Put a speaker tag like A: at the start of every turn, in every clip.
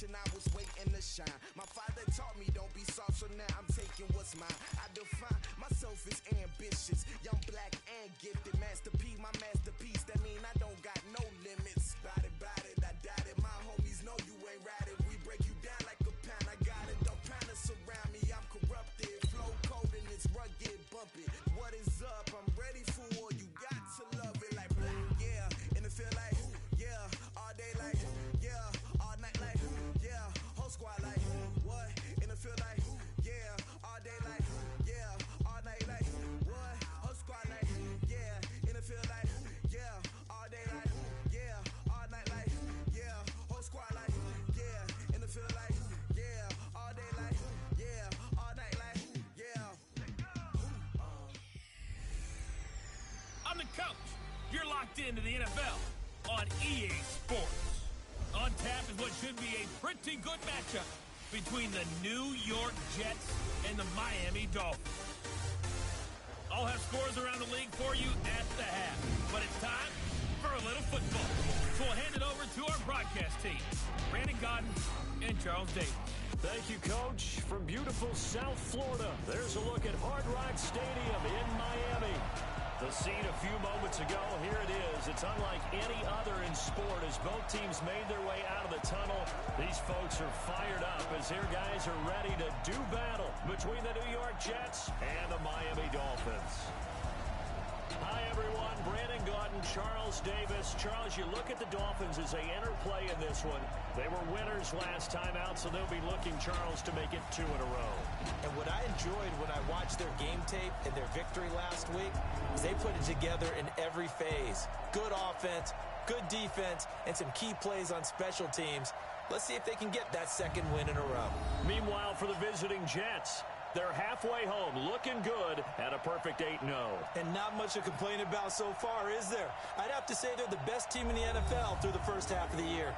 A: generation, I was waiting to shine. My father taught me don't be soft, so now I'm taking what's mine. I define myself as ambitious, young, black, and gifted. Master P, my masterpiece, that mean I don't got no limits. Bout it, I doubt it. My homies know you ain't ride it. We break you down like a pound. I got it, don't pound to surround me. I'm corrupted, flow cold and it's rugged, bumpy. What is up? I'm ready for war. You got to love it like black, yeah. And it feel like, yeah. All day like, yeah. All night like, yeah. Whole squad like, what? And it feel like, yeah. All day like, yeah. All night like, what? Whole squad like, yeah. And it feel like, yeah. All day like, yeah. All night like, yeah. Whole squad like, yeah. And it feel like, yeah. All day like, yeah. All night like, yeah.
B: I'm the coach. You're locked into the NFL on EA Sports. On tap is what should be a pretty good matchup between the New York Jets and the Miami Dolphins. I'll have scores around the league for you at the half, but it's time for a little football. So we'll hand it over to our broadcast team, Brandon Godden and Charles Davis.
C: Thank you, Coach. From beautiful South Florida, there's a look at Hard Rock Stadium in Miami. The scene a few moments ago, here it is. It's unlike any other in sport as both teams made their way out of the tunnel. These folks are fired up as their guys are ready to do battle between the New York Jets and the Miami Dolphins. Hi, everyone. Brandon Godden, Charles Davis. Charles, you look at the Dolphins as they enter play in this one. They were winners last time out, so they'll be looking, Charles, to make it 2 in a row.
D: And what I enjoyed when I watched their game tape and their victory last week is they put it together in every phase. Good offense, good defense, and some key plays on special teams. Let's see if they can get that second win in a row.
C: Meanwhile, for the visiting Jets, they're halfway home, looking good at a perfect 8-0.
D: And not much to complain about so far, is there? I'd have to say they're the best team in the NFL through the first half of the year.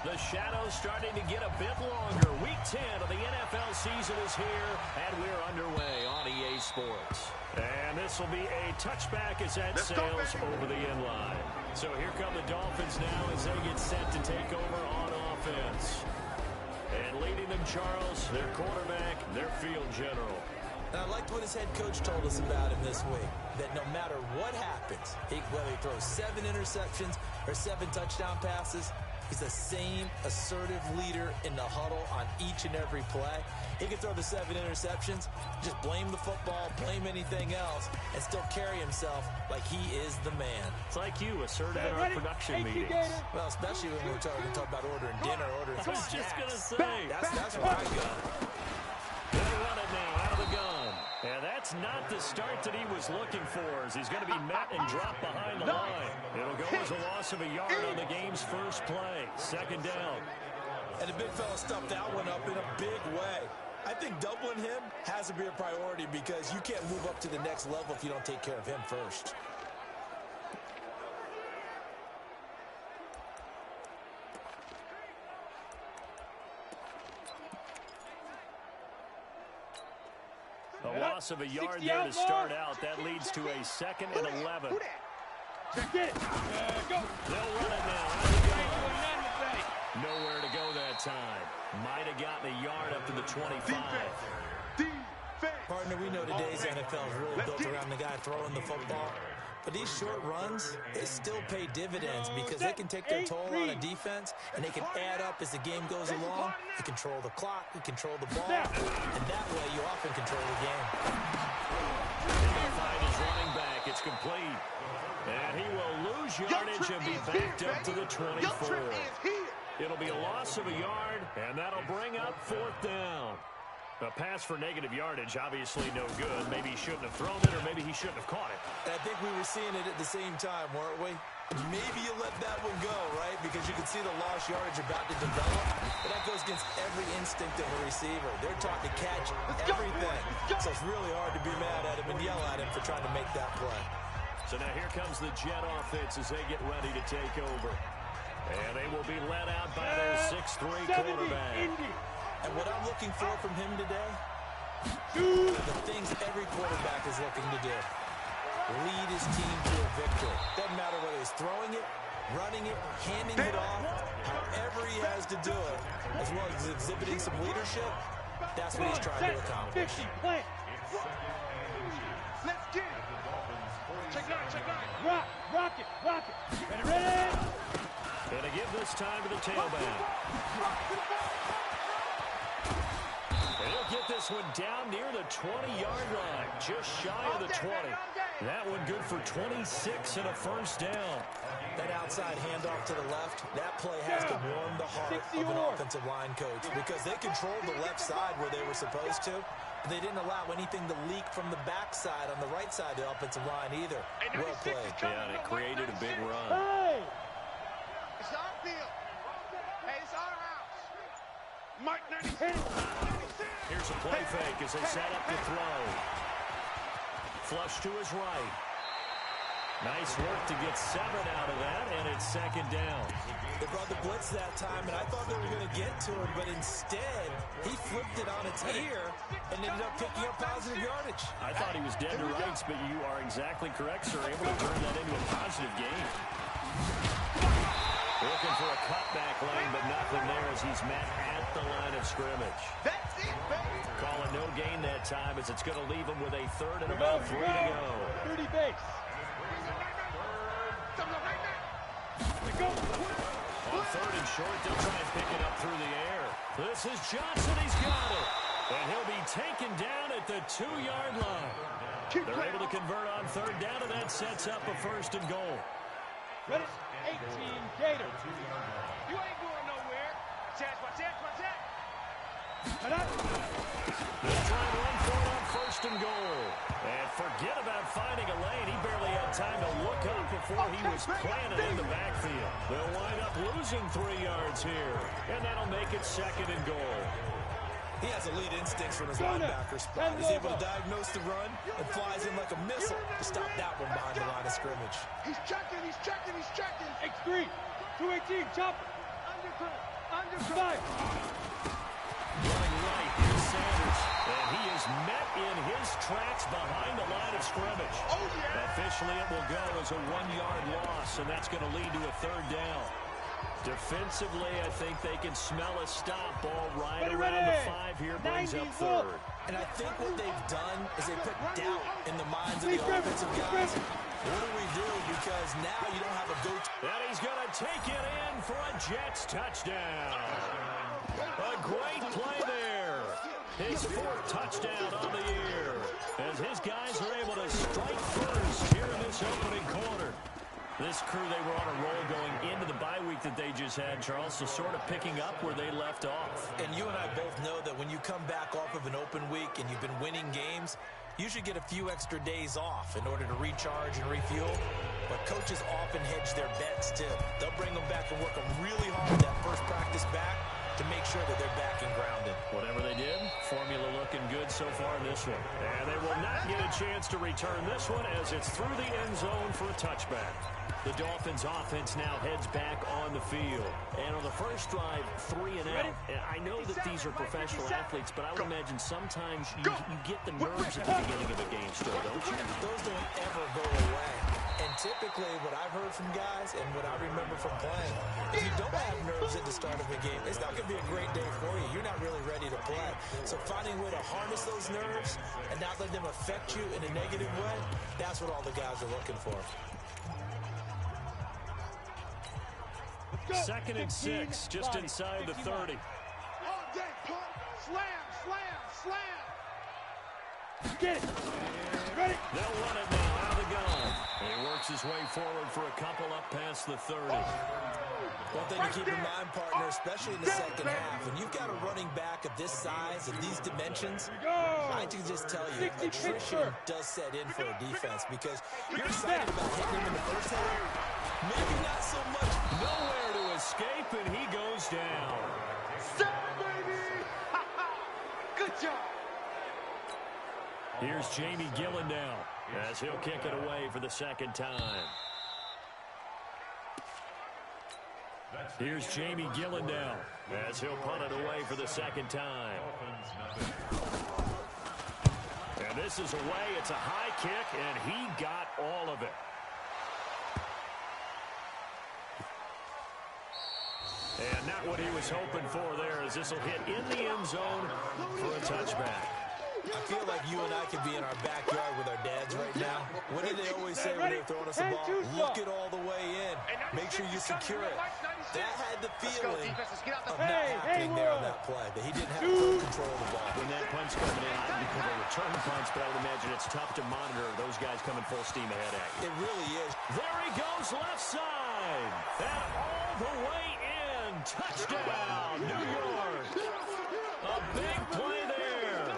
C: The shadow's starting to get a bit longer. Week 10 of the NFL season is here, and we're underway on EA Sports. And this will be a touchback as that sails over the end line. So here come the Dolphins now as they get set to take over on offense. And leading them, Charles, their quarterback, their field general.
D: And I liked what his head coach told us about him this week, that no matter what happens, whether he throws 7 interceptions or 7 touchdown passes, he's the same assertive leader in the huddle on each and every play. He can throw the 7 interceptions, just blame the football, blame anything else, and still carry himself like he is the man.
C: It's like you, assertive in our production meetings.
D: Well, especially when we're talking about ordering dinner, ordering
C: I was
D: snacks.
C: just going to say.
D: That's where I go.
C: They run it now out of the gun. And that's not the start that he was looking for, as he's going to be met and dropped behind the line. It'll go as a loss of a yard on the game's first play. Second down.
D: And the big fella stuffed that one up in a big way. I think doubling him has to be a priority because you can't move up to the next level if you don't take care of him first.
C: A loss of a yard there to start out. That leads to a 2nd and 11.
E: Check it. Go.
C: They'll run it now. Nowhere to go that time. Might have gotten a yard up to the 25.
D: Partner, we know today's NFL is really built around the guy throwing the football. But these short runs, they still pay dividends because they can take their toll on a defense, and they can add up as the game goes along. You control the clock, you control the ball, and that way you often control the game.
C: He'll find his running back. It's complete. And he will lose yardage and be backed up to the 24. It'll be a loss of a yard, and that'll bring up 4th down. A pass for negative yardage, obviously no good. Maybe he shouldn't have thrown it, or maybe he shouldn't have caught it.
D: And I think we were seeing it at the same time, weren't we? Maybe you let that one go, right? Because you can see the lost yardage about to develop. But that goes against every instinct of a receiver. They're taught to catch everything. So it's really hard to be mad at him and yell at him for trying to make that play.
C: So now here comes the Jet offense as they get ready to take over. And they will be led out by their 6'3" quarterback.
D: And what I'm looking for from him today, the things every quarterback is looking to do. Lead his team to a victory. Doesn't matter whether he's throwing it, running it, handing it off, however he has to do it, as well as exhibiting some leadership, that's what he's trying to accomplish.
E: Let's get it. Check out. Rock it. Ready.
C: And to give this time to the tailback. And he'll get this one down near the 20-yard line, just shy of the 20. That one good for 26 and a first down.
D: That outside handoff to the left, that play has to warm the heart of an offensive line coach because they controlled the left side where they were supposed to. They didn't allow anything to leak from the backside on the right side of the offensive line either. Well played.
C: Yeah, and it created a big run.
E: Hey!
F: It's our field. Hey, it's our house.
E: Mike 96.
C: Here's a play fake as they set up the throw. Flush to his right. Nice work to get 7 out of that, and it's second down.
D: They brought the blitz that time, and I thought they were going to get to him, but instead, he flipped it on its ear and ended up picking up positive yardage.
C: I thought he was dead to rights, but you are exactly correct, sir. Able to turn that into a positive gain. Looking for a cutback lane, but nothing there as he's met at the line of scrimmage.
F: That's it, baby.
C: Calling no gain that time as it's going to leave him with a third and about 3 to go.
E: 30 base.
C: On third and short, they'll try and pick it up through the air. This is Johnson. He's got it. And he'll be taken down at the 2-yard line. They're able to convert on third down, and that sets up a first and goal.
E: Ready? 18 Gators.
F: You ain't going nowhere. Watch that.
C: They'll try and run for it on first and goal. And forget about finding a lane. He barely had time to look up before he was planted in the backfield. They'll wind up losing 3 yards here. And that'll make it second and goal.
D: He has elite instincts from his linebacker spot. He's able to diagnose the run and flies in like a missile to stop that one behind the line of scrimmage.
F: He's checking.
E: X3. 218. Chopper. Undercut.
C: Running right, here's Sanders. And he is met in his tracks behind the line of scrimmage.
F: Oh, yeah.
C: Officially, it will go as a 1-yard loss, and that's going to lead to a third down. Defensively, I think they can smell a stop. Ball right around the 5 here, brings up third.
D: And I think what they've done is they put doubt in the minds of the offensive guys. What do we do? Because now you don't have a go-to.
C: And he's going to take it in for a Jets touchdown. A great play there. His 4th touchdown on the year. As his guys are able to strike first here in this opening quarter. This crew, they were on a roll going into the bye week that they just had, Charles, so sort of picking up where they left off.
D: And you and I both know that when you come back off of an open week and you've been winning games, you should get a few extra days off in order to recharge and refuel. But coaches often hedge their bets, too. They'll bring them back and work them really hard that first practice back to make sure that they're back and grounded.
C: Whatever they did, formula looking good so far in this one. And they will not get a chance to return this one as it's through the end zone for a touchback. The Dolphins offense now heads back on the field. And on the first drive, 3 and out. I know that these are professional athletes, but I would imagine sometimes you get the nerves at the beginning of a game still, don't you?
D: Those don't ever go away. And typically what I've heard from guys and what I remember from playing, if you don't have nerves at the start of a game, it's not going to be a great day for you. You're not really ready to play. So finding a way to harness those nerves and not let them affect you in a negative way, that's what all the guys are looking for.
C: Second and 6, just inside the 30.
F: All day, punt. Slam.
E: Get it. Ready?
C: They'll run it now out of the gun. And he works his way forward for a couple up past the 30.
D: One thing to keep in mind, partner, especially in the second half, when you've got a running back of this size and these dimensions, I can just tell you, attrition does set in for a defense because you're excited about hitting him in the first half. Maybe not so much.
C: Nowhere to escape, and he goes down.
F: Baby! Good job.
C: Here's Jamie Gillen now. as he'll kick it away for the second time. Here's Jamie Gillandale as he'll punt it away for the second time. And this is away. It's a high kick, and he got all of it. And not what he was hoping for there, as this will hit in the end zone for a touchback.
D: I feel like you and I could be in our backyard with our dads right now. What did they always say when they're throwing us the ball? Look it all the way in. Make sure you secure it. That had the feeling of not happening there on that play, that he didn't have full control of the ball.
C: When that punt's coming in, I think of a return punch, but I would imagine it's tough to monitor those guys coming full steam ahead at you.
D: It really is.
C: There he goes, left side. And all the way in. Touchdown, New York. A big play there.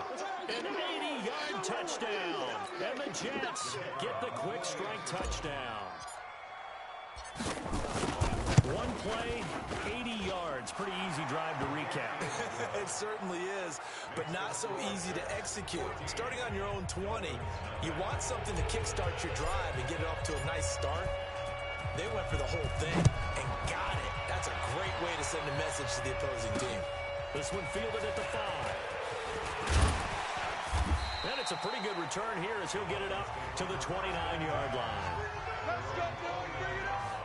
C: An 80-yard touchdown. And the Jets get the quick strike touchdown. One play, 80 yards. Pretty easy drive to recap.
D: It certainly is, but not so easy to execute. Starting on your own 20, you want something to kickstart your drive and get it off to a nice start. They went for the whole thing and got it. That's a great way to send a message to the opposing team.
C: This one fielded at the 5. And it's a pretty good return here as he'll get it up to the 29-yard line.
E: Let's go, boy. Bring it up.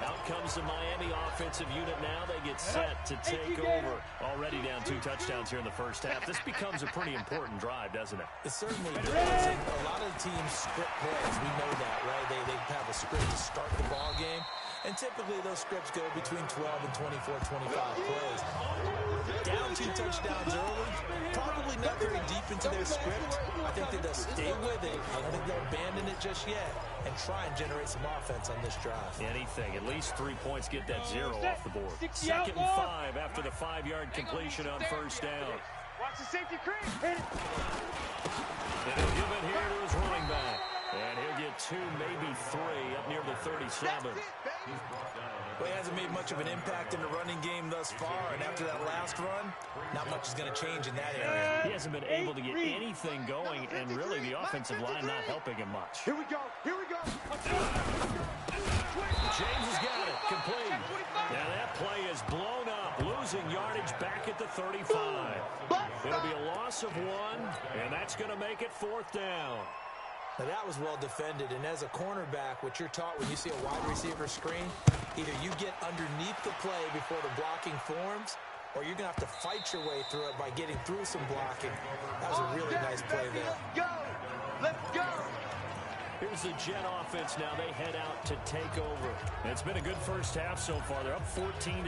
C: Out comes the Miami offensive unit now. They get set to take over. Already down 2 touchdowns here in the first half. This becomes a pretty important drive, doesn't it?
D: It certainly does. And a lot of the teams script plays. We know that, right? They have a script to start the ball game. And typically those scripts go between 12 and 24, 25 plays. Down 2 touchdowns early, probably not very deep into their script. I think that they'll stay with it. I don't think they'll abandon it just yet and try and generate some offense on this drive.
C: Anything. At least 3 points get that 0 off the board. 2nd and 5 after the 5-yard completion on first down.
F: Watch the safety creep.
C: And he'll give it here to his running back. And he'll get 2, maybe 3 up near the 37.
D: Well, he hasn't made much of an impact in the running game thus far, and after that last run, not much is going to change in that area.
C: He hasn't been able to get anything going, and really the offensive line not helping him much.
F: Here we go. Here we go.
C: James has got it. Complete. Now that play is blown up, losing yardage back at the 35. It'll be a loss of 1, and that's going to make it 4th down.
D: Now that was well defended, and as a cornerback, what you're taught when you see a wide receiver screen, either you get underneath the play before the blocking forms, or you're going to have to fight your way through it by getting through some blocking. That was a really nice play there.
F: Let's go. Let's go.
C: Here's the Jet offense now. They head out to take over. It's been a good first half so far. They're up 14-0.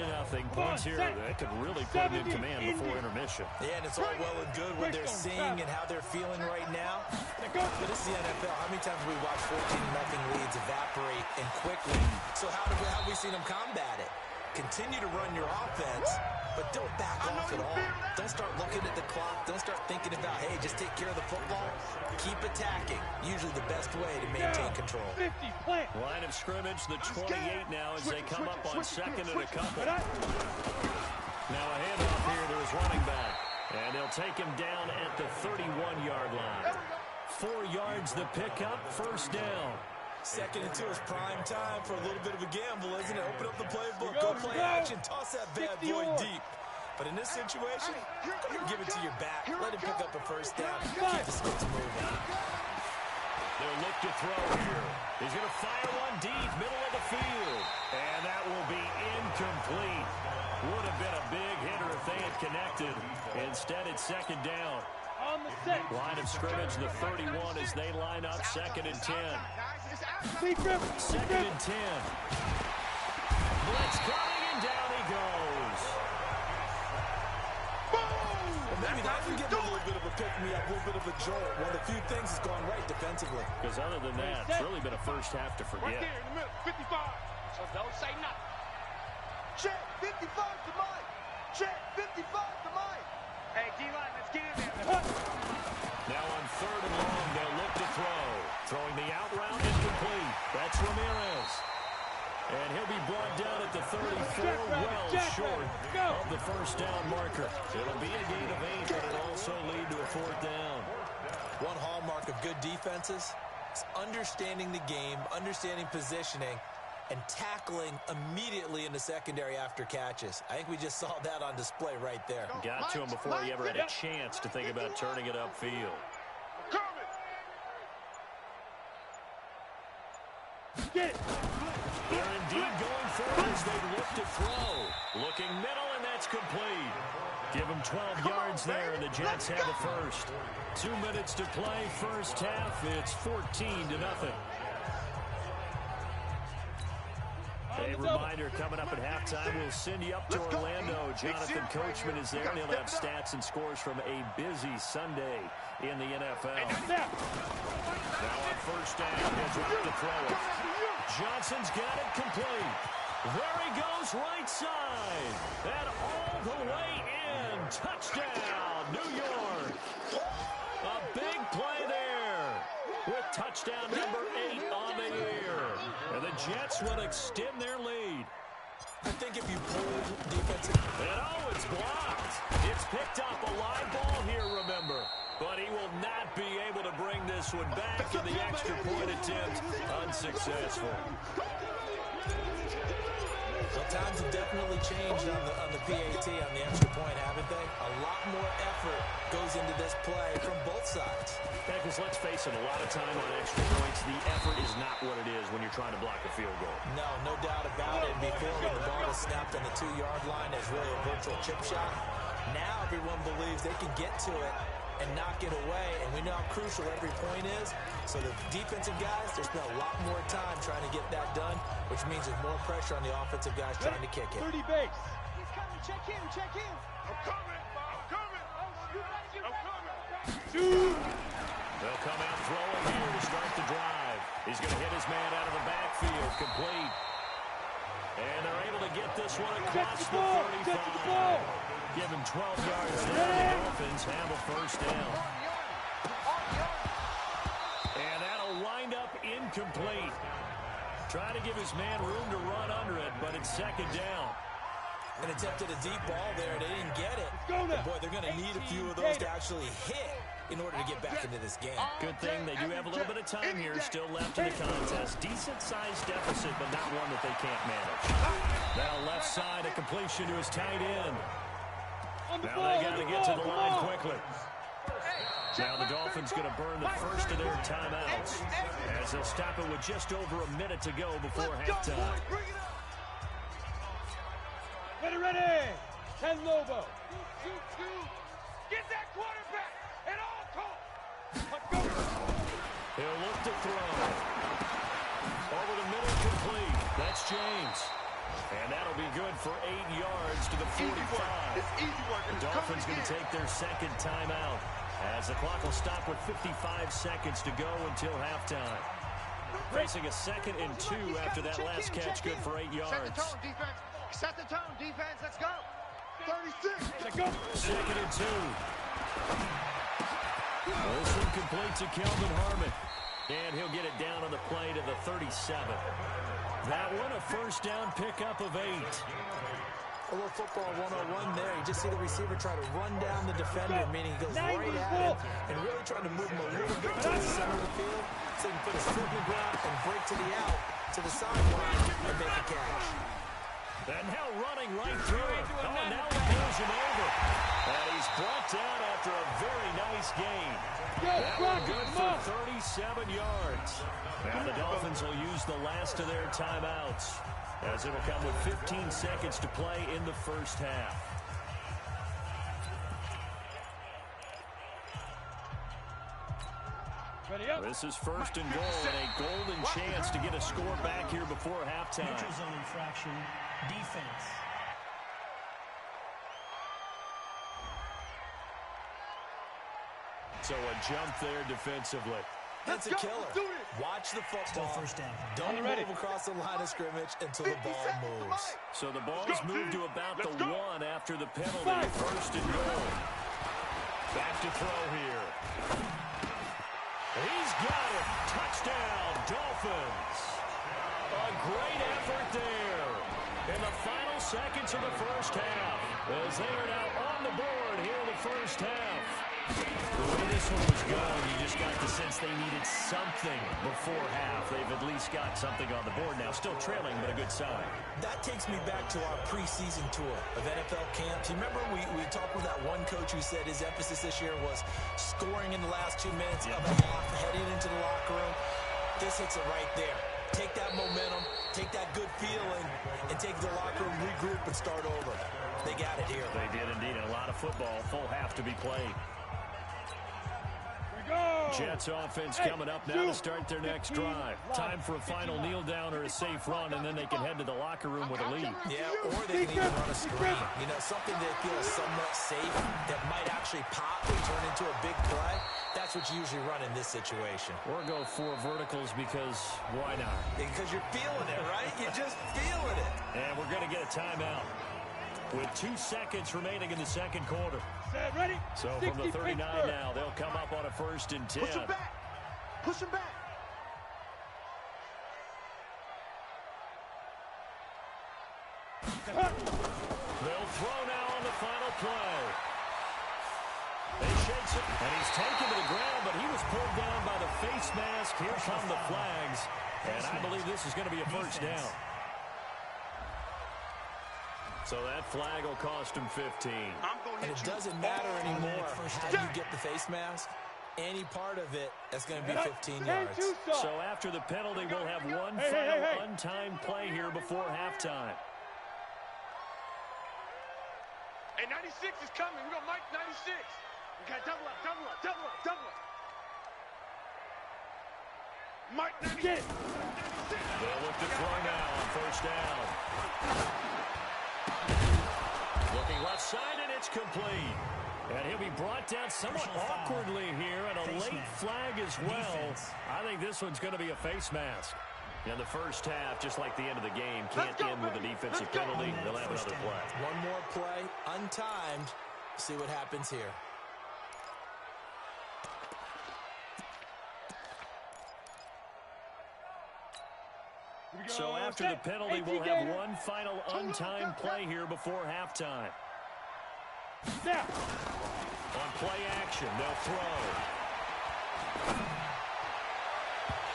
C: Points here. They could really put them in command before intermission.
D: Yeah, and it's all well and good what they're seeing and how they're feeling right now. But this is the NFL. How many times have we watched 14-0 leads evaporate and quickly? So how have we seen them combat it? Continue to run your offense, but don't back off at all. Don't start looking at the clock. Don't start thinking about, hey, just take care of the football. Keep attacking. Usually the best way to maintain control.
E: 50, plant.
C: Line of scrimmage, the 28 now as they come up on 2nd and a couple. Now a handoff here to his running back. And they'll take him down at the 31-yard line. 4 yards the pickup, 1st down.
D: 2nd and 2 is prime time for a little bit of a gamble, isn't it? Open up the playbook, go play action, toss that bad boy deep. But in this situation, go ahead and give it to your back. Let him pick up a 1st down. Keep the sticks moving.
C: They'll look to throw here. He's going to fire one deep, middle of the field. And that will be incomplete. Would have been a big hitter if they had connected. Instead, it's 2nd down.
E: On the set.
C: Line of scrimmage, the 31 as they line up 2nd and 10. 2nd and 10. Blitz coming, and down he goes.
D: Well, maybe that can give him a little bit of a pick-me-up, a little bit of a jolt. One of the few things that's gone right defensively.
C: Because other than that, it's really been a first half to forget.
F: Right there in the middle, 55. So don't say nothing. Check, 55 to Mike. Check, 55 to Mike. Hey, D-line, let's get in there.
C: Now on 3rd and long, they'll look to throw. Throwing the out route incomplete. That's Ramirez. And he'll be brought down at the 34, well short of the 1st down marker. It'll be a gain of 8, but it'll also lead to a 4th down.
D: One hallmark of good defenses is understanding the game, understanding positioning, and tackling immediately in the secondary after catches. I think we just saw that on display right there.
C: Got to him before he ever had a chance to think about turning it upfield.
E: Get it.
C: They're indeed going for it as they look to throw. Looking middle, and that's complete. Give them 12 yards there, and the Jets have the first. 2 minutes to play, first half. It's 14-0. A reminder coming up at halftime. We'll send you up to Orlando. Jonathan Coachman is there, and he'll have stats and scores from a busy Sunday in the NFL. Now on first down, he'll drop to throw it. Johnson's got it complete. There he goes, right side. And all the way in. Touchdown, New York. A big play there with touchdown number 8 on the year. And the Jets will extend their lead.
D: I think if you pull defensive...
C: And oh, it's blocked. It's picked up a live ball here, remember. But he will not be able to bring this one back in the extra point attempt. Unsuccessful.
D: Well, times have definitely changed on the PAT, on the extra point, haven't they? A lot more effort goes into this play from both sides.
C: Because let's face it, a lot of time on extra points, the effort is not what it is when you're trying to block a field goal.
D: No doubt about it. Before, when the ball was snapped on the 2-yard line, there's really a virtual chip shot. Now everyone believes they can get to it and knock it away, and we know how crucial every point is. So the defensive guys, they spend a lot more time trying to get that done, which means there's more pressure on the offensive guys trying to kick it.
E: 30 base.
F: He's coming. Check in. I'm coming.
C: They'll come out throwing here to start the drive. He's going to hit his man out of the backfield, complete. And they're able to get this one across the 35. Give him 12 yards there. The Dolphins have a first down. And that'll wind up incomplete. Trying to give his man room to run under it, but it's second down.
D: And attempted a deep ball there. They didn't get it. But boy, they're going to need a few of those to actually hit in order to get back into this game.
C: Good thing they do have a little bit of time here still left in the contest. Decent-sized deficit, but not one that they can't manage. Now left side, a completion to his tight end. Now they got to get to the line quickly. Now the Dolphins going to burn the first of their timeouts as they'll stop it with just over a minute to go before halftime.
E: Ready. 10 Lobo.
F: Get that quarterback at all costs.
E: Let's go.
C: He'll look to throw. Over the middle, complete. That's James. And that'll be good for 8 yards to the 45.
F: It's easy work.
C: The Dolphins going to take their second timeout as the clock will stop with 55 seconds to go until halftime. Facing a 2nd and 2 after that last catch, good for 8 yards.
F: Set the tone, defense. Let's go. 36.
E: Let's go.
C: 2nd and 2. This one complete to Kelvin Harmon. And he'll get it down on the play to the 37. That one a first down pickup of 8.
D: A little football 101 there. You just see the receiver try to run down the defender, meaning he goes right at him and really trying to move him a little bit to the center of the field so he can put his foot in the ground and break to the out, to the sideline, and make a catch.
C: And now running right through it. Oh, now he pulls him over. And he's brought down after a very nice gain. That one good for 37 yards. Now the Dolphins will use the last of their timeouts, as it'll come with 15 seconds to play in the first half. This is first and goal, and a golden chance to get a score back here before halftime.
G: Neutral zone infraction, defense.
C: So a jump there defensively.
D: That's a killer. Watch the football.
G: First down.
D: Don't move across the line of scrimmage until the ball moves.
C: So the ball's moved to about the 1 after the penalty. First and goal. Back to throw here. He's got it. Touchdown, Dolphins. A great effort there in the final seconds of the first half, as they are now on the board here in the first half. The way this one was going, you just got the sense they needed something before half. They've at least got something on the board now. Still trailing, but a good sign.
D: That takes me back to our preseason tour of NFL camps. You remember we talked with that one coach who said his emphasis this year was scoring in the last 2 minutes of a half, heading into the locker room. This hits it right there. Take that momentum, take that good feeling, and take the locker room, regroup, and start over. They got it here.
C: They did indeed. A lot of football, full half to be played. Jets offense coming up now to start their next drive. Time for a final kneel down or a safe run, and then they can head to the locker room with a lead.
D: Yeah, or they can even run a screen. You know, something they feel somewhat safe that might actually pop and turn into a big play. That's what you usually run in this situation.
C: Or go 4 verticals because why not?
D: Because you're feeling it, right? You're just feeling it.
C: And we're going to get a timeout with 2 seconds remaining in the second quarter.
E: Set, ready?
C: So from the 39 now, they'll come up on a 1st and 10.
F: Push him back. Push him back.
C: They'll throw now on the final play. He shakes it, and he's taken to the ground, but he was pulled down by the face mask. Here come the flags, and I believe this is going to be a first down. So that flag will cost him 15.
D: And it doesn't matter anymore how you get the face mask. Any part of it, that's going to be 15 yards.
C: So after the penalty, we'll have one final untimed play here before halftime.
F: Hey, 96 is coming. We got Mike 96. We got double up, double up, double up, double up. Mike 96.
C: They'll look to throw now on first down. Looking left side, and it's complete. And he'll be brought down somewhat awkwardly here, and a late flag as well. I think this one's going to be a face mask. In the first half, just like the end of the game, can't end with a defensive penalty. They'll have another play.
D: One more play, untimed. See what happens here.
C: So after the penalty, we'll have one final untimed play here before halftime. On play action, they'll throw.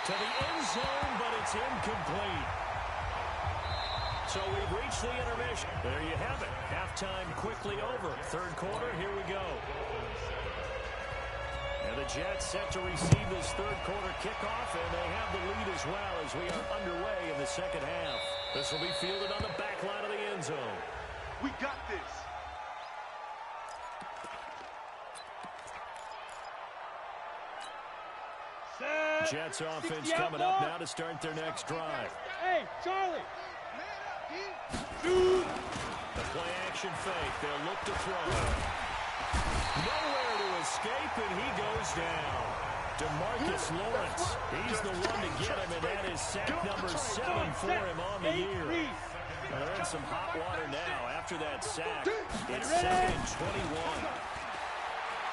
C: To the end zone, but it's incomplete. So we've reached the intermission. There you have it. Halftime quickly over. Third quarter, here we go. And the Jets set to receive this third quarter kickoff, and they have the lead as well as we are underway in the second half. This will be fielded on the back line of the end zone.
F: We got this.
C: Jets offense coming up now to start their next drive.
E: Hey, Charlie.
C: The play action fake. They'll look to throw. Nowhere to escape, and he goes down. DeMarcus Lawrence. He's the one to get him, and that is sack number 7 for him on the year. They're in some hot water now. After that sack, it's 2nd and 21.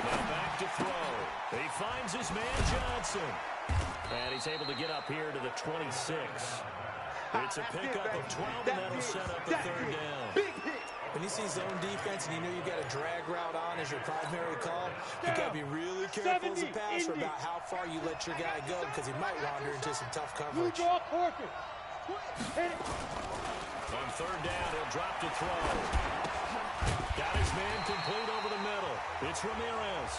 C: Now back to throw. He finds his man Johnson. And he's able to get up here to the 26. It's a pickup of 12, and that'll set up the third down.
D: When you see zone defense and you know you've got a drag route on as your primary call, you got to be really careful as a passer about how far you let your guy go because he might wander into some tough coverage.
C: On third down, he'll drop to throw. Got his man complete over the middle. It's Ramirez.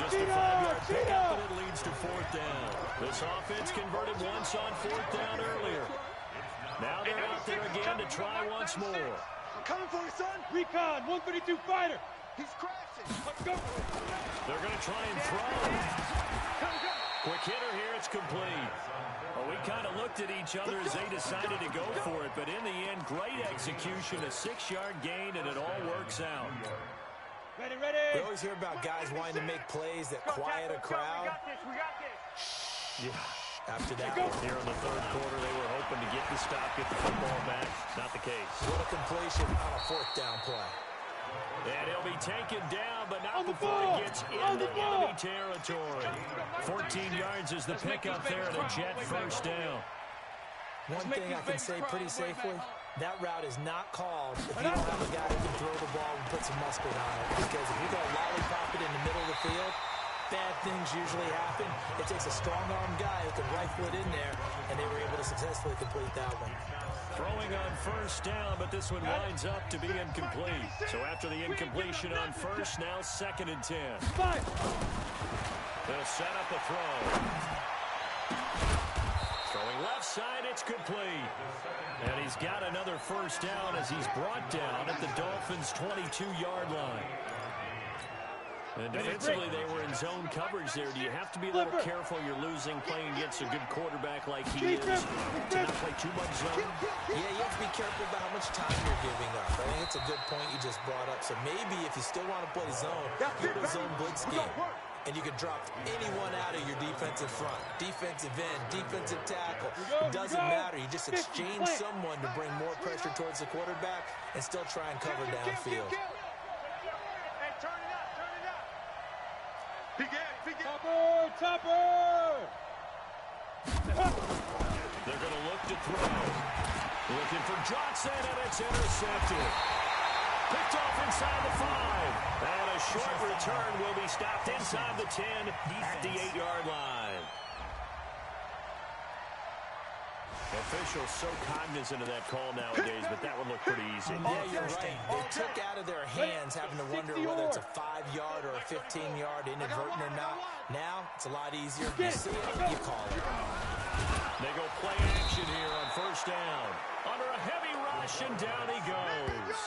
C: Just a 5-yard pickup, and it leads to fourth down. This offense converted once on fourth down earlier. Now they're out there again to try once more.
F: I'm coming for you, son.
E: Recon, 132 fighter.
F: He's crashing.
E: Let's go.
C: They're going to try and throw. Quick hitter here, it's complete. Well, we kind of looked at each other as they decided to go for it, but in the end, great execution, a 6-yard gain, and it all works out.
E: Ready, ready.
D: We always hear about guys wanting to make plays that quiet a crowd.
F: We got this.
C: Yeah.
D: After that,
C: here in the third quarter, they were hoping to get the stop, get the football back. Not the case.
D: What a completion on a fourth down play.
C: And he'll be taken down, but not before he gets into enemy territory. 14 yards is the pickup there, and a Jet first down.
D: One thing I can say pretty safely, That route is not called if you don't have a guy who can throw the ball and put some muscle on it. Because if you're going to lollipop it in the middle of the field, bad things usually happen. It takes a strong-arm guy who can rifle it in there, and they were able to successfully complete that one.
C: Throwing on first down, but this one winds up to be incomplete. So after the incompletion on first, now 2nd and 10. They'll set up a throw. Throwing left side, it's complete. And he's got another first down as he's brought down at the Dolphins' 22-yard line. And defensively, they were in zone coverage there. Do you have to be a little careful? You're losing playing against a good quarterback like he is to not play too much zone?
D: Yeah, you have to be careful about how much time you're giving up. I think it's a good point you just brought up. So maybe if you still want to play zone, go to zone blitz scheme. And you can drop anyone out of your defensive front. Defensive end, defensive tackle. It doesn't matter. You just exchange someone to bring more pressure towards the quarterback and still try and cover downfield.
E: Topper!
C: They're going to look to throw. Looking for Johnson, and it's intercepted. Picked off inside the 5. And a short return will be stopped inside the 10 at the 8-yard line. Officials so cognizant of that call nowadays, but that one looked pretty easy.
D: Yeah, you're right. They took out of their hands having to wonder whether it's a 5-yard or a 15-yard, inadvertent or not. Now, it's a lot easier. You see it, you call it.
C: They go play action here on first down. Under a heavy rush, and down he goes.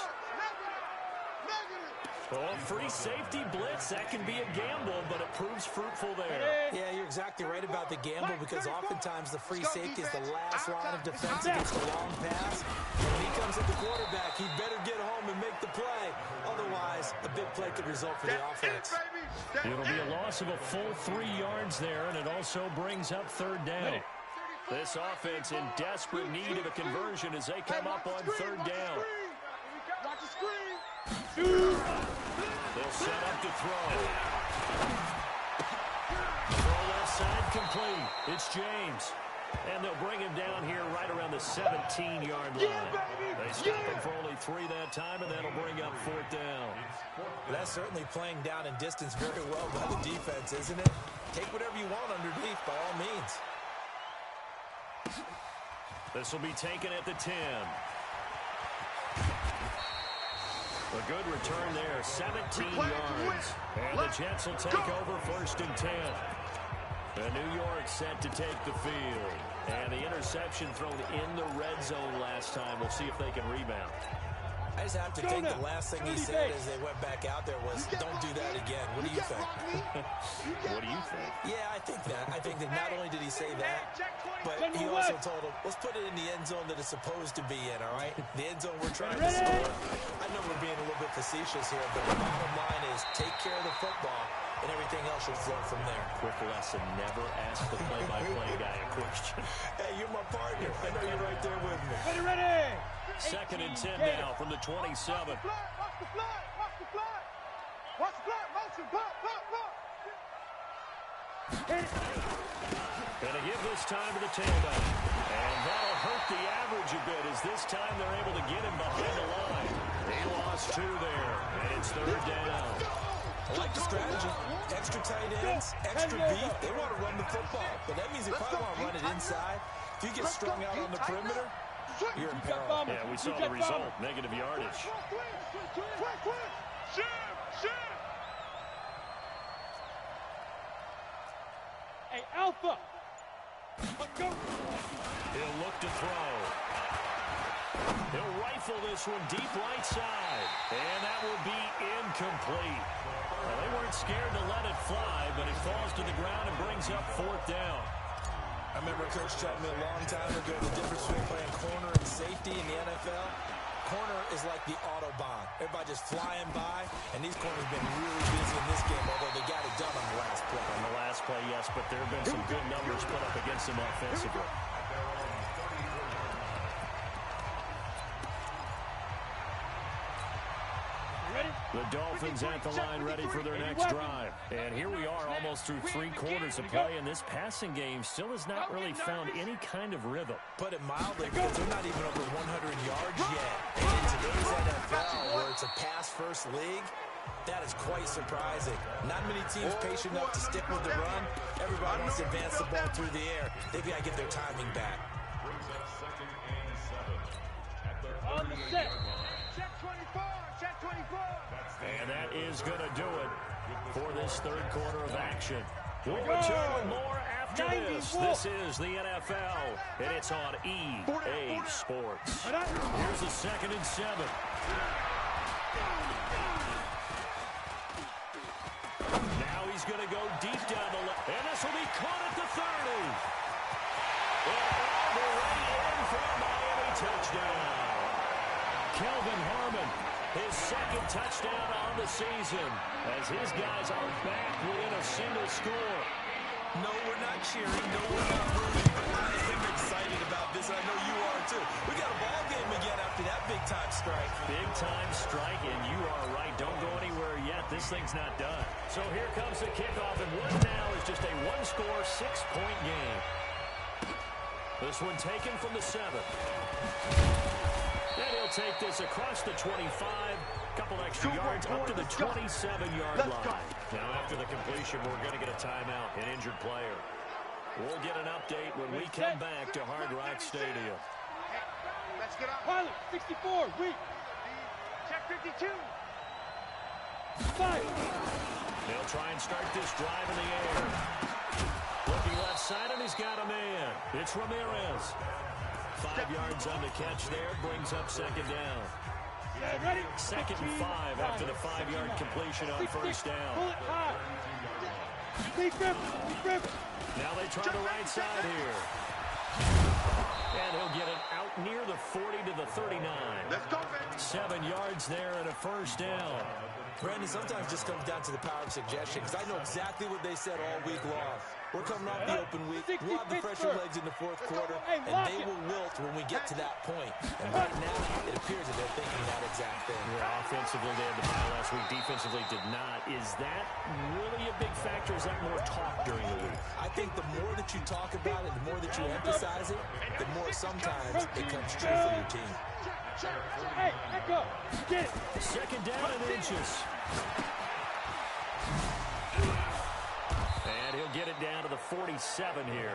C: Oh, free safety blitz. That can be a gamble, but it proves fruitful there.
D: Yeah, you're exactly right about the gamble because oftentimes the free safety is the last line of defense against a long pass. And when he comes at the quarterback, he better get home and make the play. Otherwise, a big play could result for the offense.
C: It'll be a loss of a full 3 yards there, and it also brings up 3rd down. This offense in desperate need of a conversion as they come up on 3rd down.
E: Watch the screen!
C: They'll set up to throw. Throw left side complete. It's James. And they'll bring him down here right around the 17-yard line. They stop him for only 3 that time, and that'll bring up 4th down.
D: That's certainly playing down in distance very well by the defense, isn't it? Take whatever you want underneath, by all means.
C: This will be taken at the 10. A good return there, 17 yards. And the Jets will take over 1st and 10. And New York set to take the field. And the interception thrown in the red zone last time. We'll see if they can rebound.
D: I just have to think the last thing he said as they went back out there was, don't do that again. What do you think?
C: What do you think?
D: Yeah, I think that. I think that not only did he say that, but he also told him, let's put it in the end zone that it's supposed to be in, all right? The end zone we're trying to score. I know we're being a little bit facetious here, but the bottom line is take care of the football, and everything else will flow from there.
C: Quick lesson, never ask the play-by-play guy a question.
D: Hey, you're my partner. I know you're right there with me.
E: Ready!
C: 2nd and 10 now from the 27.
E: Watch the fly! Watch the fly! Watch the fly! Motion! Block!
C: Gonna give this time to the tailback. And that'll hurt the average a bit as this time they're able to get him behind the line. They lost 2 there, and it's 3rd down.
D: I like the strategy. Extra tight ends, extra beef. They want to run the football, but that means they probably want to run it inside. If you get strung out on the perimeter, you're in peril.
C: Yeah, we saw the result. Negative yardage.
E: Hey, Alpha! Let's go!
C: He'll look to throw. He'll rifle this one deep right side. And that will be incomplete. Well, they weren't scared to let it fly, but it falls to the ground and brings up 4th down.
D: I remember Coach telling me a long time ago the difference between playing corner and safety in the NFL. Corner is like the Autobahn. Everybody just flying by, and these corners have been really busy in this game, although they got it done on the last play.
C: On the last play, yes, but there have been some good numbers put up against them offensively. The Dolphins at the line ready for their next drive. And here we are almost through 3 quarters of play, and this passing game still has not really found any kind of rhythm.
D: Put it mildly, because they're not even over 100 yards yet. And in today's NFL, where it's a pass-first league, that is quite surprising. Not many teams patient enough to stick with the run. Everybody wants to advance the ball through the air. They've got to get their timing back.
F: On the set. Check 24. Check 24.
C: And that is going to do it for this third quarter of action. We'll return with more after this. This is the NFL, and it's on EA Sports. Here's a 2nd and 7. Now he's going to go deep down the left, and this will be caught at the 30. And all the way in for a Miami touchdown. Kelvin Harmon, his 2nd touchdown on the season, as his guys are back within a single score.
D: No, we're not cheering. No, we're not rooting. But I am excited about this, and I know you are too. We got a ball game again after that big-time strike.
C: Big-time strike, and you are right. Don't go anywhere yet. This thing's not done. So here comes the kickoff, and what now is just a one-score, 6-point game. This one taken from the 7. And he'll take this across the 25. Couple extra yards up to the 27-yard line. Now, after the completion, we're going to get a timeout, an injured player. We'll get an update when we come back to Hard Rock Stadium.
F: Let's get up. Pilot, 64, weak. Check 52. 5.
C: They'll try and start this drive in the air. Looking left side, and he's got a man. It's Ramirez. 5 yards on the catch there, brings up 2nd down. 2nd and 5 after the 5-yard completion on 1st down. Now they try the right side here. And he'll get it out near the 40 to the 39. 7 yards there and a 1st down.
D: Brandon, sometimes it just comes down to the power of suggestion, because I know exactly what they said all week long. We're coming off the open week. We'll have the fresher legs in the 4th quarter, and they will wilt when we get to that point. And right now, it appears that they're thinking that exact thing.
C: Yeah, offensively, they had the ball last week. Defensively, did not. Is that really a big factor? Is that more talk during the week?
D: I think the more that you talk about it, the more that you emphasize it, the more sometimes it comes true for your team.
F: Hey, echo, get it.
C: 2nd down and inches. And he'll get it down to the 47 here.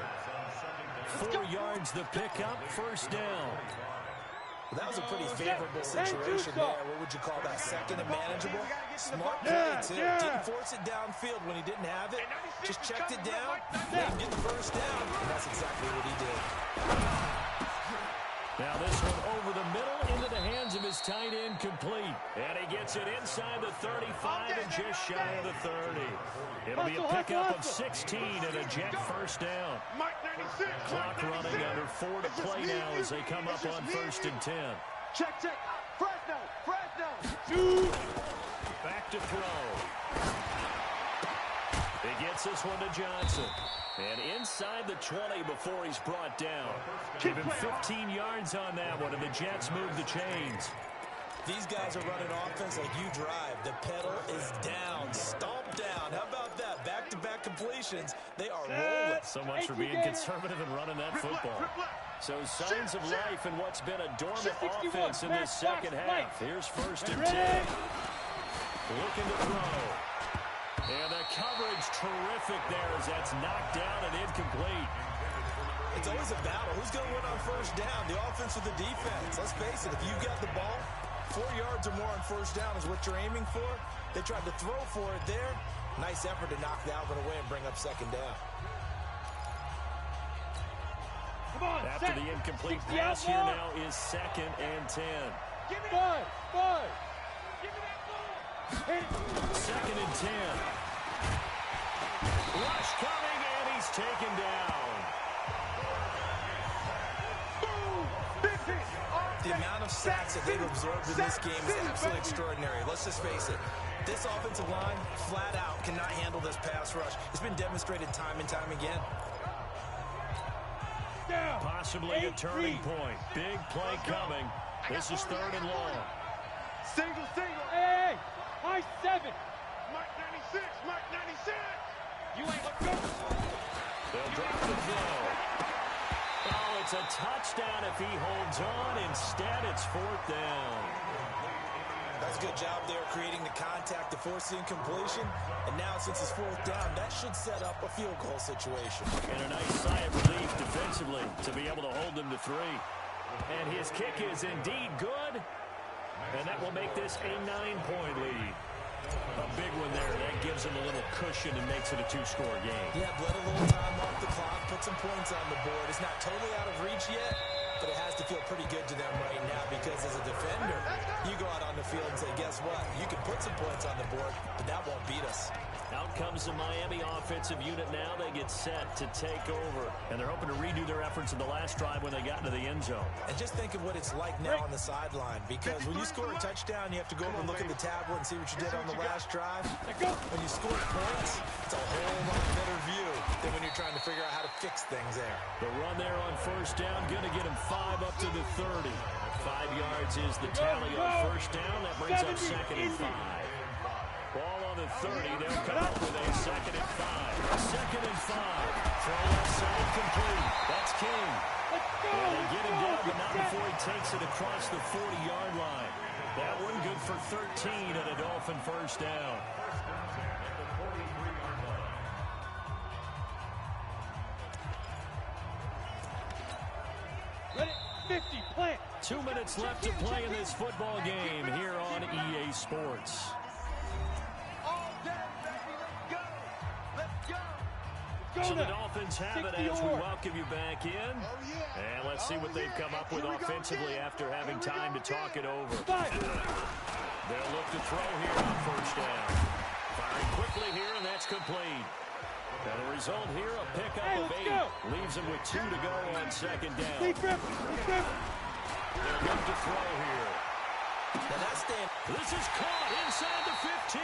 C: 4 yards the pickup, 1st down.
D: Well, that was a pretty favorable situation there. What would you call that? 2nd and manageable? Smart play, too. Didn't force it downfield when he didn't have it. Just checked it down, let him get the 1st down, and that's exactly what he did.
C: Now this one over the middle into the hands of his tight end, complete. And he gets it inside the 35 and just shy of the 30. It'll be a pickup of 16 and a Jet 1st down. Clock running under 4 to play now as they come up on 1st and 10.
F: Check. Fresno.
C: Back to throw. He gets this one to Johnson. And inside the 20 before he's brought down. Give him 15 yards on that one, and the Jets move the chains.
D: These guys are running offense like you drive. The pedal is down, stomp down. How about that? Back-to-back completions. They are rolling.
C: So much for being conservative and running that football. So signs of life in what's been a dormant offense in this 2nd half. Here's 1st and 10. Looking to throw. And the coverage terrific there as that's knocked down and incomplete.
D: It's always a battle. Who's going to win on 1st down? The offense or the defense? Let's face it, if you've got the ball, 4 yards or more on 1st down is what you're aiming for. They tried to throw for it there. Nice effort to knock that one away and bring up 2nd down.
F: Come on,
C: after the incomplete pass here now is 2nd and 10.
F: Give me that. 5. Give me that ball.
C: 2nd and 10. Rush coming, and he's taken down.
D: The amount of sacks that they've absorbed in this game is absolutely extraordinary. Let's just face it. This offensive line, flat out, cannot handle this pass rush. It's been demonstrated time and time again.
C: Possibly a turning point. Big play coming. This is 3rd and long.
F: Single. Hey!
E: High 7. Mike 96. Mike 96. You ain't look good.
C: They'll drop the throw. Oh, it's a touchdown if he holds on. Instead, it's 4th down.
D: That's a good job there creating the contact to force the incompletion. And now since it's 4th down, that should set up a field goal situation.
C: And a nice sigh of relief defensively to be able to hold them to 3. And his kick is indeed good. And that will make this a 9-point lead. A big one there. That gives him a little cushion and makes it a 2-score game.
D: Yeah, bled a little time off the clock, put some points on the board. It's not totally out of reach yet, but it has to feel pretty good to them right now because as a defender, you go out on the field and say, guess what? You can put some points on the board, but that won't beat us.
C: Out comes the Miami offensive unit now. They get set to take over. And they're hoping to redo their efforts in the last drive when they got into the end zone.
D: And just think of what it's like now on the sideline. Because when you score a touchdown, you have to go over and look at the tablet and see what you did on the last drive. When you score points, it's a whole lot better view than when you're trying to figure out how to fix things there.
C: The run there on 1st down, going to get him 5 up to the 30. 5 yards is the tally on 1st down. That brings up 2nd and 5. Ball on the 30. They'll come up with a 2nd and 5. 2nd and 5. Throw left side complete. That's King. And they get him down, but not before he takes it across the 40-yard line. That one good for 13 and a Dolphin 1st down.
E: Ready, 50, plant.
C: 2 minutes left to play in this football game here on EA Sports. So the Dolphins have it as we welcome you back in. And let's see what they've come up with offensively after having time to talk it over. They'll look to throw here on 1st down. Firing quickly here, and that's complete. And the result here, a pickup of 8. Leaves them with 2 to go on 2nd down. They'll look to throw here. This is caught inside the 15.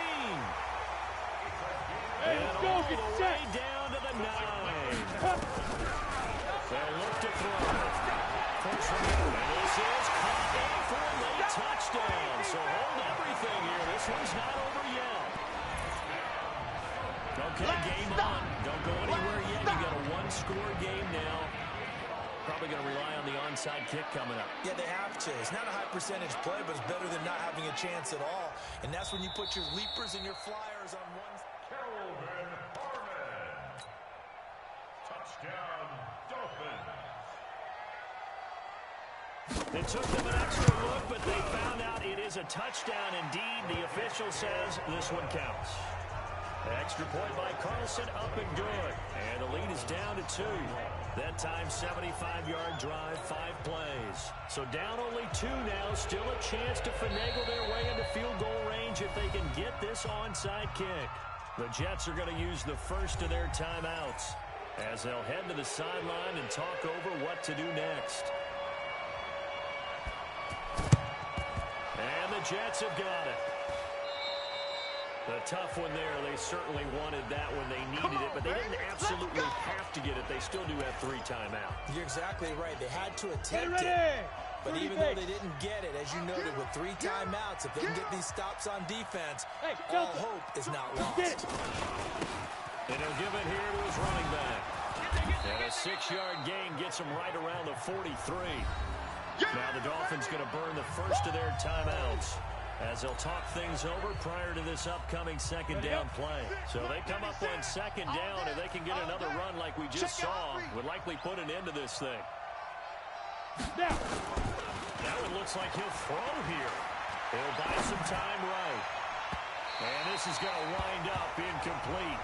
E: Hey, let's go, get set.
C: Down to the 9. They'll look to throw. First from him. And this is caught down for a late touchdown. So hold everything here. This one's not over yet. Okay, game on. Don't go anywhere yet. You got a 1-score game now. Probably going to rely on the onside kick coming up.
D: Yeah, they have to. It's not a high percentage play, but it's better than not having a chance at all. And that's when you put your leapers and your flyers on one.
C: Touchdown, Dolphins. It took them an extra look, but they found out it is a touchdown indeed. The official says this one counts. Extra point by Carlson, up and good. And the lead is down to 2. That time, 75-yard drive, 5 plays. So down only 2 now. Still a chance to finagle their way into field goal range if they can get this onside kick. The Jets are going to use the first of their timeouts as they'll head to the sideline and talk over what to do next. And the Jets have got it. A tough one there. They certainly wanted that when they needed it, but they didn't absolutely have to get it. They still do have 3 timeouts.
D: You're exactly right. They had to attempt it. But even though they didn't get it, as you noted, with 3 timeouts, if they can get these stops on defense, all hope is not lost.
C: And he'll give it here to his running back. And a 6-yard gain gets him right around the 43. Now the Dolphins going to burn the first of their timeouts as they'll talk things over prior to this upcoming 2nd down play. So they come up on 2nd down, and they can get another run like we just saw. Would likely put an end to this thing. Now it looks like he'll throw here. He'll buy some time right. And this is going to wind up incomplete.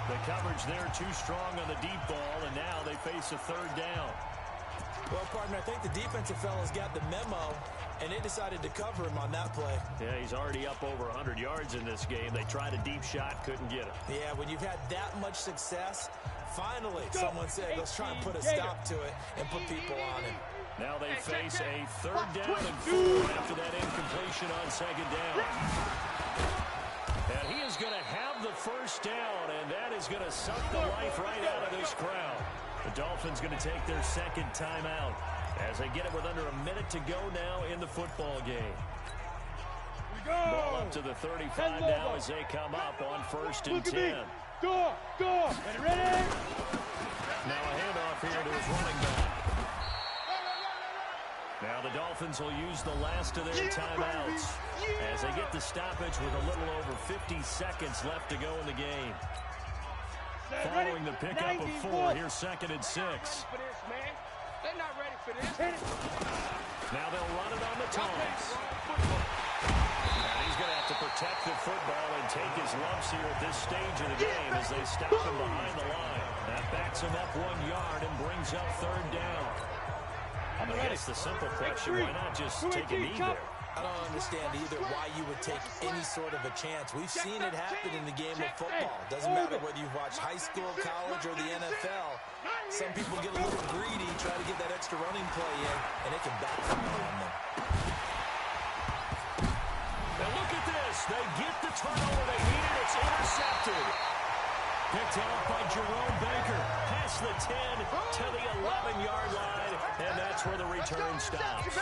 C: The coverage there too strong on the deep ball, and now they face a 3rd down.
D: Well, partner, I think the defensive fellas got the memo, and they decided to cover him on that play.
C: Yeah, he's already up over 100 yards in this game. They tried a deep shot, couldn't get it.
D: Yeah, when you've had that much success, finally someone said, let's try and put a stop to it and put people on it.
C: Now they face a 3rd down and 4 after that incompletion on 2nd down. And he is going to have the 1st down, and that is going to suck the life right out of this crowd. The Dolphins going to take their 2nd timeout as they get it with under a minute to go now in the football game. Ball up to the 35 now as they come up on 1st and 10.
E: Go! Ready?
C: Now a handoff here to his running back. Now the Dolphins will use the last of their timeouts as they get the stoppage with a little over 50 seconds left to go in the game. Following the pickup of 4, here's 2nd and 6.
F: They're not ready for this.
C: Now they'll run it on the Tongs. And he's going to have to protect the football and take his lumps here at this stage of the game as they stop him behind the line. That backs him up 1 yard and brings up 3rd down. I guess the simple question, why not just take a knee there?
D: I don't understand either why you would take any sort of a chance. We've seen it happen in the game of football. Doesn't matter whether you watch high school, college, or the NFL. Some people get a little greedy, try to get that extra running play in, and it can backfire on them.
C: Now look at this. They get the turnover they needed. It's intercepted. Picked off by Jerome Baker. Past the 10 to the 11-yard line, and that's where the return stops.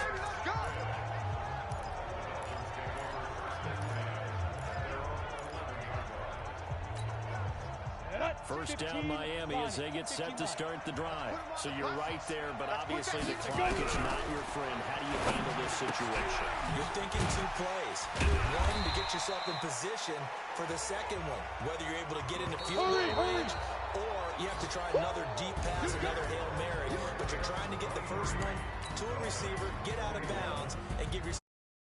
C: First down Miami as they get set to start the drive. So you're right there, but obviously the clock is not your friend. How do you handle this situation?
D: You're thinking 2 plays. One, to get yourself in position for the second one, whether you're able to get into field goal range or you have to try another deep pass, another Hail Mary. But you're trying to get the first one to a receiver, get out of bounds.